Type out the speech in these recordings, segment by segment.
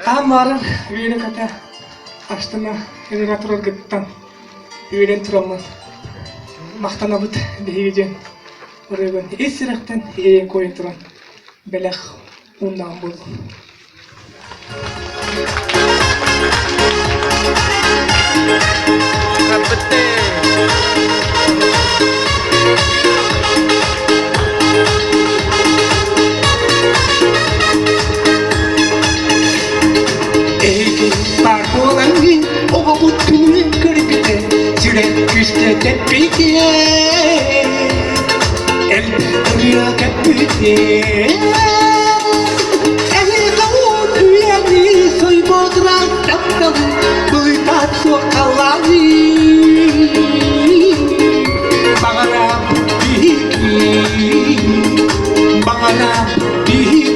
Хамаран үйрен ката аштына элеваторор гыттан үйрен турамын. Мақтанабыт бейгеден орегон эсирақтан эйен койын туран белек ундаган болдум. Parkolangi, oba butunu kırpite, çile küste tepite, elde duruyor kapite. Eli kavur dünyani, soy bodran tapkalı, bulutat sokaları. Bağara biki, bağara biki.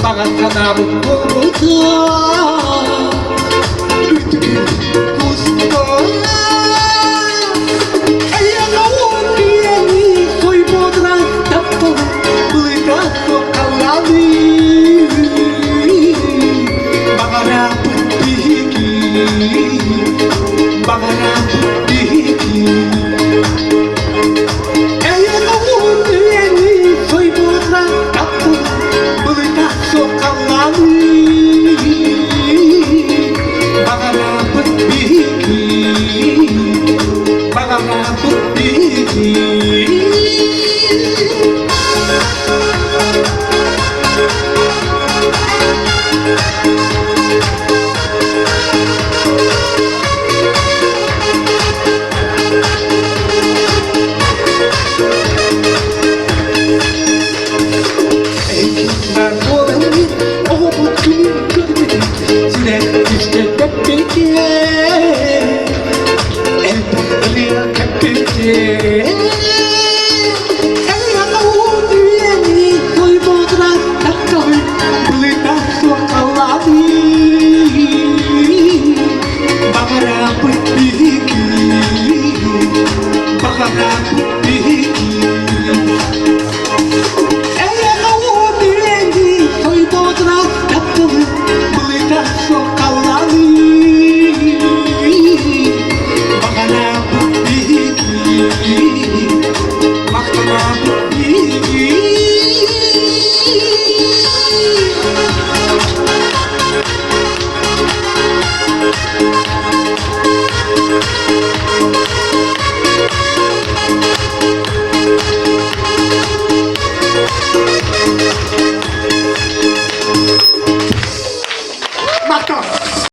Bağırtanamın buldu Lütfü kustu Ayağın diyeni soy bodran tapkalı Bılıda sokalı Bağıra bıttiki Bağıra bıttiki Ayağın diyeni soy bodran tapkalı Bılıda sokalı Bağıra bıttiki Bağıra bıttiki